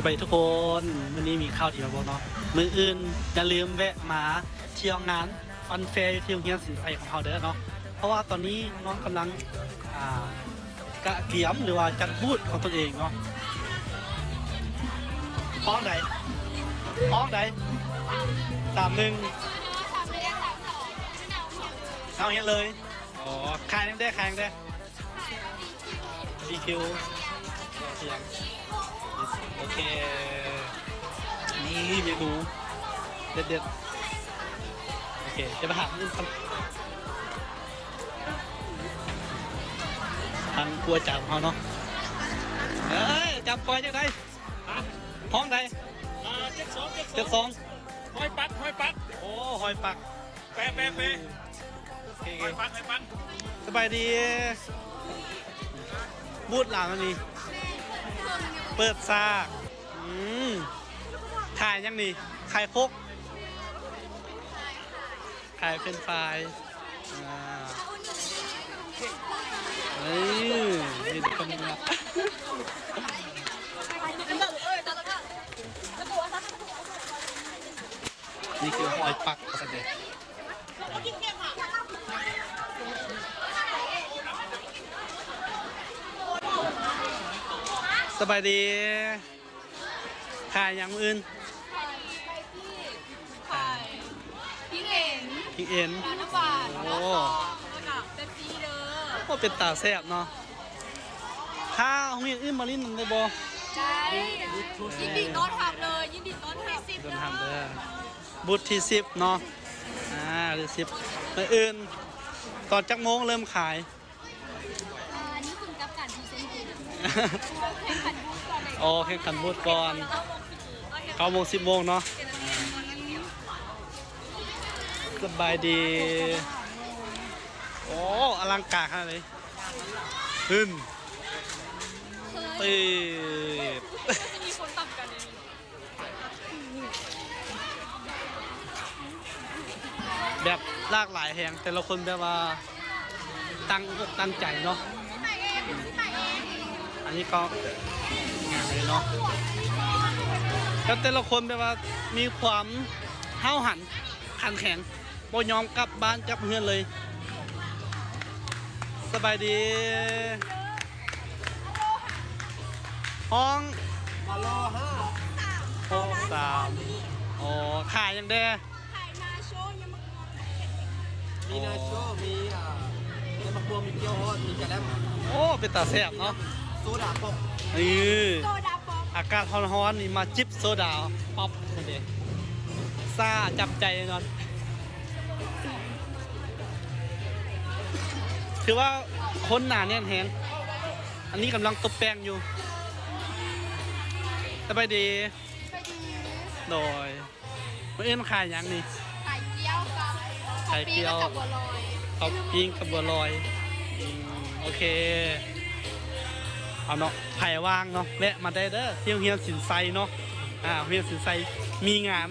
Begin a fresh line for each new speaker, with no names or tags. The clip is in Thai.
บายทุกคนวันนี้มีข้าวดีมาบอกเนาะมื้ออื่นอย่าลืมแวะมาเที่ยวงานฟันแฟร์ที่โรงเรียนศิลป์ไทยของเราเด้อเนาะเพราะว่าตอนนี้น้องกำลังกะเกียมหรือว่าจัดบูธของตัวเองเนาะห้องไหน31เอาอย่างเลยอ๋อขายยังได้ดีคิวเสียงโอเคนี่เมนูเด็ดโอเคจะไปหาเงินทางกลัวจับเขาเนาะเอ้ยจับปล่อยจากไหนห้องไหนเจ็ดสอง
หอยปัก
โอ้หอยปัก
แปะหอยปัก
สบายดีบูธหลังอันนี้เปิดซากขายยังนี่ขายคกขายเป็นไฟมีคนมานี่คือหอยปักสักเด็ดสบายดีขายอย่างอื่น
ขายพริกเอ็นน้ำหวานแล้วก็เป๊ปซี่เด้อ
ก็เป็นตาแซ่บเนาะข้าวของอื่นมาลิ้นมันได้บ่
ใช่ยินดีต้อนรับเลยยินดีต้อนรับ
10เด้อบูธที่10เนาะหรือ10มื้ออื่นตอนจักโมงเริ่มขาย
นี่คุณกับการพรีเซนต์
แข่งขันบูธก่อน9 โมง 10 โมงเนาะสบายดีโอ้อลังการขนาดนี้ตื่น
จะมีคนต่ำกัน
แบบหลากหลายแห่งแต่ละคนแบบว่าตั้งใจเนาะอันนี้ก็งานเลยเนาะแล้วแต่ละคนแบบว่ามีความห้าวหันขันแข็งบ่ยอมกลับบ้านกลับเฮือนเลยสบายดีห้อง3อ๋อขายยังได้
มีนาโชมีมะพร้าวมีเกี๊ยวฮอดมีกระแลม
โอ้เป็นตาแซ่บเนาะ
โซดาป๊อก
อากาศร้อนๆนี่มาจิบโซดาป๊อปนั่นเองซ่าจับใจนอนถือว่าคนหนาแน่นแฮงอันนี้กำลังตบแป้งอยู่สบายดีโดยเอ็นขายยังนี่
ไข่เกี๊ยวกับ
ไข่เกี๊ยว
กับบัวลอย
เอาปิ้งกับบัวลอยโอเคเอาเนาะไผ่ว่างเนาะแวะมาได้เด้อที่โรงเรียนศิลป์ไซเนาะโรงเรียนศิลป์ไซมีงาน